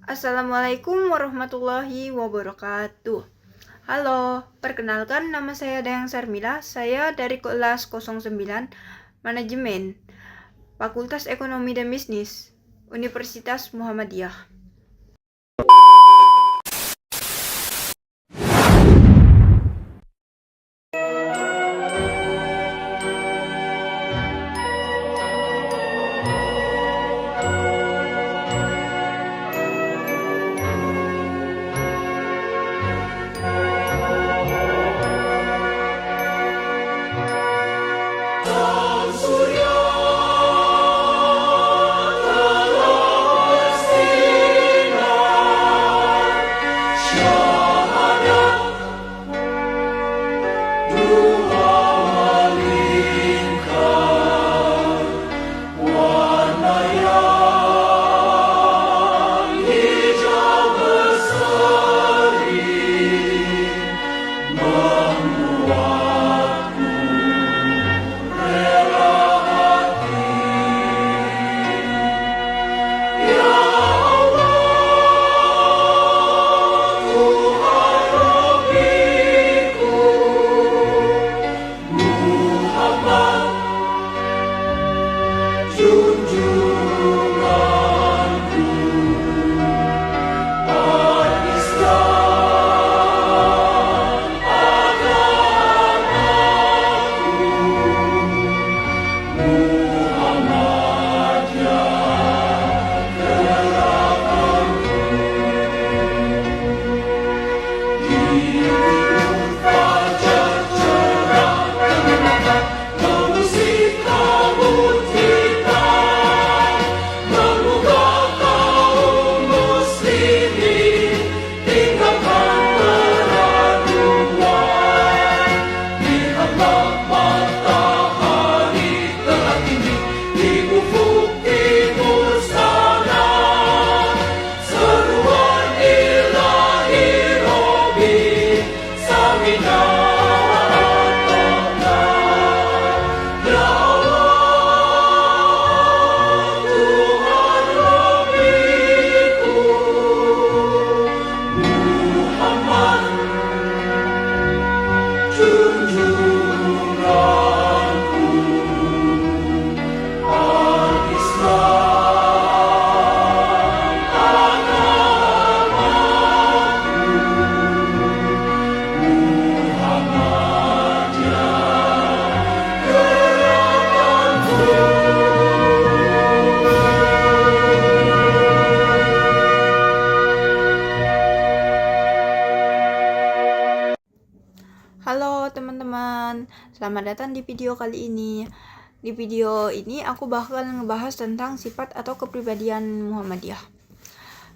Assalamualaikum warahmatullahi wabarakatuh. Halo, perkenalkan nama saya Dayang Sarmila. Saya dari kelas 09 Manajemen, Fakultas Ekonomi dan Bisnis, Universitas Muhammadiyah. Halo teman-teman, selamat datang di video kali ini. Di video ini aku bakal ngebahas tentang sifat atau kepribadian Muhammadiyah.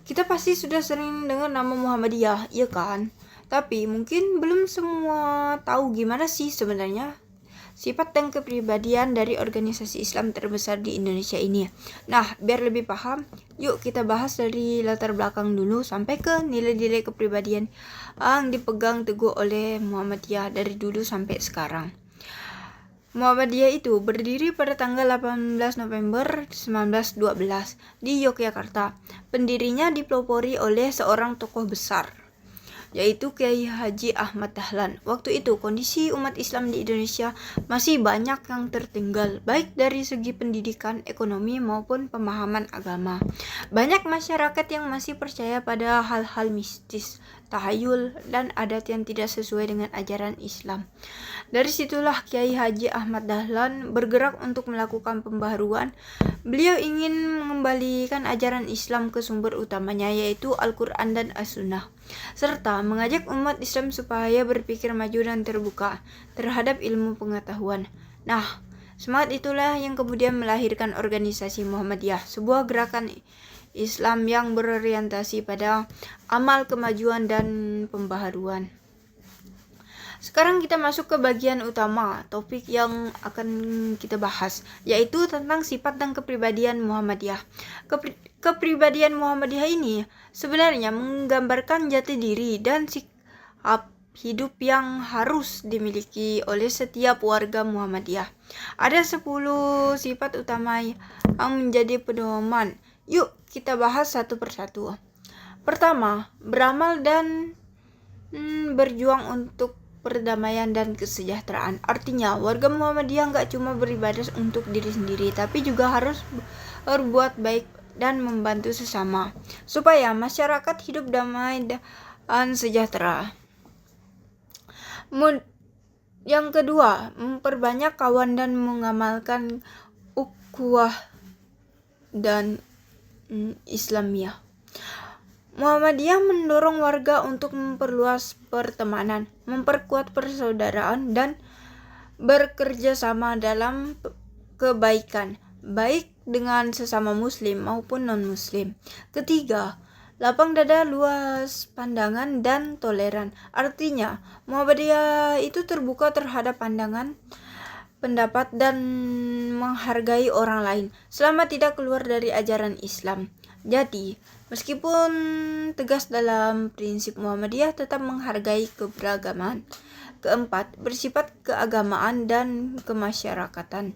Kita pasti sudah sering dengar nama Muhammadiyah, iya kan? Tapi mungkin belum semua tahu gimana sih sebenarnya sifat dan kepribadian dari organisasi Islam terbesar di Indonesia ini. Nah, biar lebih paham, yuk kita bahas dari latar belakang dulu sampai ke nilai-nilai kepribadian yang dipegang teguh oleh Muhammadiyah dari dulu sampai sekarang. Muhammadiyah itu berdiri pada tanggal 18 November 1912 di Yogyakarta. Pendirinya dipelopori oleh seorang tokoh besar, yaitu Kiai Haji Ahmad Dahlan. Waktu itu kondisi umat Islam di Indonesia masih banyak yang tertinggal, baik dari segi pendidikan, ekonomi maupun pemahaman agama. Banyak masyarakat yang masih percaya pada hal-hal mistis, tahayul, dan adat yang tidak sesuai dengan ajaran Islam. Dari situlah Kiai Haji Ahmad Dahlan bergerak untuk melakukan pembaharuan. Beliau ingin mengembalikan ajaran Islam ke sumber utamanya, yaitu Al-Quran dan As-Sunnah, serta mengajak umat Islam supaya berpikir maju dan terbuka terhadap ilmu pengetahuan. Nah, semangat itulah yang kemudian melahirkan organisasi Muhammadiyah, sebuah gerakan Islam yang berorientasi pada amal kemajuan dan pembaharuan. Sekarang kita masuk ke bagian utama topik yang akan kita bahas, yaitu tentang sifat dan kepribadian Muhammadiyah. Kepribadian Muhammadiyah ini sebenarnya menggambarkan jati diri dan sikap hidup yang harus dimiliki oleh setiap warga Muhammadiyah. Ada 10 sifat utama yang menjadi pedoman. Yuk kita bahas satu persatu. Pertama, beramal dan berjuang untuk perdamaian dan kesejahteraan. Artinya, warga Muhammadiyah nggak cuma beribadah untuk diri sendiri, tapi juga harus berbuat baik dan membantu sesama, supaya masyarakat hidup damai dan sejahtera. Yang kedua, memperbanyak kawan dan mengamalkan ukhuwah dan Islamiyah. Muhammadiyah mendorong warga untuk memperluas pertemanan, memperkuat persaudaraan, dan bekerja sama dalam kebaikan, baik dengan sesama muslim maupun non-muslim. Ketiga, lapang dada, luas pandangan, dan toleran. Artinya, Muhammadiyah itu terbuka terhadap pandangan, pendapat, dan menghargai orang lain selama tidak keluar dari ajaran Islam. Jadi, meskipun tegas dalam prinsip, Muhammadiyah tetap menghargai keberagaman. Keempat, bersifat keagamaan dan kemasyarakatan.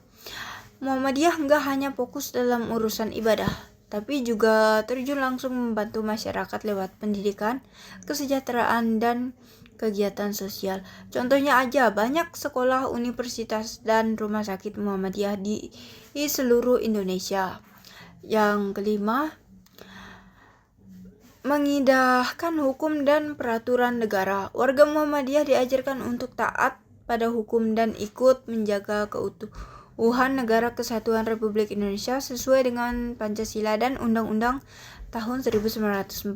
Muhammadiyah enggak hanya fokus dalam urusan ibadah, tapi juga terjun langsung membantu masyarakat lewat pendidikan, kesejahteraan, dan kegiatan sosial. Contohnya aja, banyak sekolah, universitas, dan rumah sakit Muhammadiyah di seluruh Indonesia. Yang kelima, mengindahkan hukum dan peraturan negara. Warga Muhammadiyah diajarkan untuk taat pada hukum dan ikut menjaga keutuhan negara kesatuan Republik Indonesia sesuai dengan Pancasila dan Undang-Undang tahun 1945.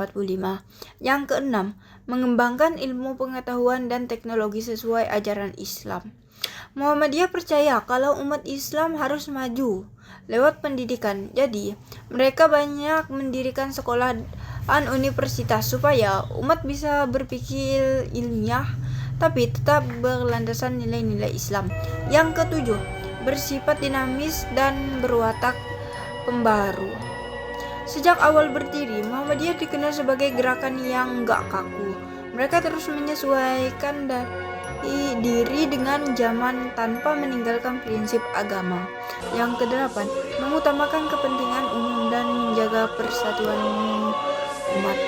Yang keenam, mengembangkan ilmu pengetahuan dan teknologi sesuai ajaran Islam. Muhammadiyah percaya kalau umat Islam harus maju lewat pendidikan. Jadi, mereka banyak mendirikan sekolah dan universitas supaya umat bisa berpikir ilmiah tapi tetap berlandasan nilai-nilai Islam. Yang ketujuh, bersifat dinamis dan berwatak pembaru. Sejak awal berdiri, Muhammadiyah dikenal sebagai gerakan yang gak kaku. Mereka terus menyesuaikan diri dengan zaman tanpa meninggalkan prinsip agama. Yang kedelapan, mengutamakan kepentingan umum dan menjaga persatuan umat.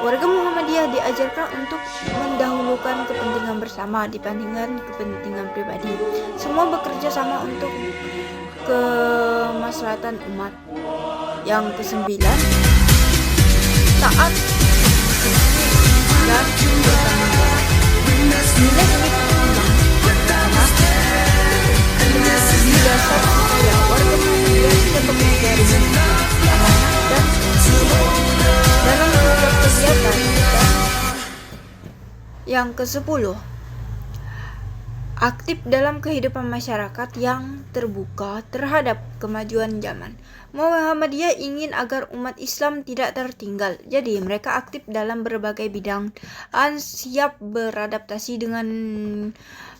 Warga Muhammadiyah diajarkan untuk mendahulukan kepentingan bersama dibandingkan kepentingan pribadi. Semua bekerja sama untuk kemaslahatan umat. Yang kesembilan, taat dan bertanggung jawab. Nilai-nilai pertama dasar supaya warga Muhammadiyah bisa bekerja dengan amanah dan dalam membuat kegiatan. Yang ke-10, aktif dalam kehidupan masyarakat yang terbuka terhadap kemajuan zaman. Muhammadiyah ingin agar umat Islam tidak tertinggal, jadi mereka aktif dalam berbagai bidang dan siap beradaptasi dengan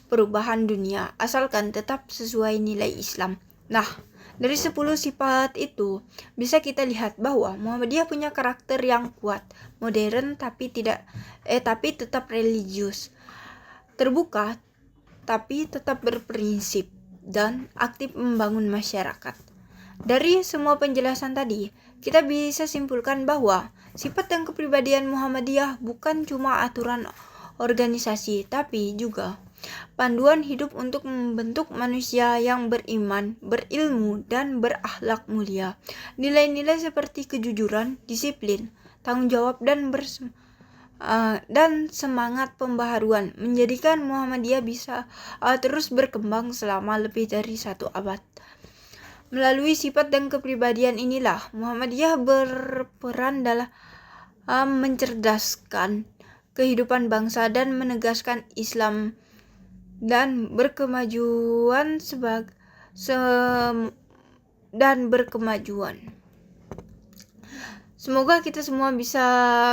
perubahan dunia, asalkan tetap sesuai nilai Islam. Nah, dari 10 sifat itu bisa kita lihat bahwa Muhammadiyah punya karakter yang kuat, modern tapi tetap religius, terbuka tapi tetap berprinsip, dan aktif membangun masyarakat. Dari semua penjelasan tadi, kita bisa simpulkan bahwa sifat dan kepribadian Muhammadiyah bukan cuma aturan organisasi, tapi juga panduan hidup untuk membentuk manusia yang beriman, berilmu, dan berakhlak mulia. Nilai-nilai seperti kejujuran, disiplin, tanggung jawab, dan semangat pembaharuan menjadikan Muhammadiyah bisa terus berkembang selama lebih dari 1 abad. Melalui sifat dan kepribadian inilah Muhammadiyah berperan dalam mencerdaskan kehidupan bangsa dan menegaskan Islam dan berkemajuan Semoga kita semua bisa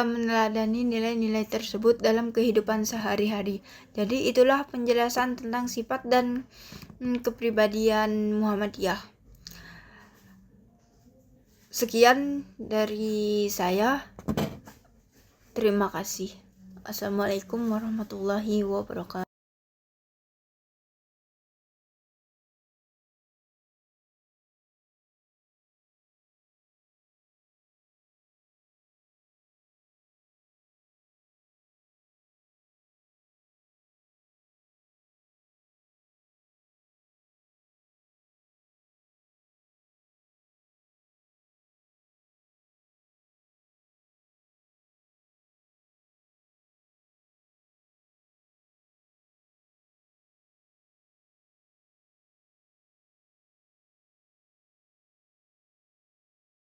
meneladani nilai-nilai tersebut dalam kehidupan sehari-hari. Jadi itulah penjelasan tentang sifat dan kepribadian Muhammadiyah. Sekian dari saya. Terima kasih. Assalamualaikum warahmatullahi wabarakatuh.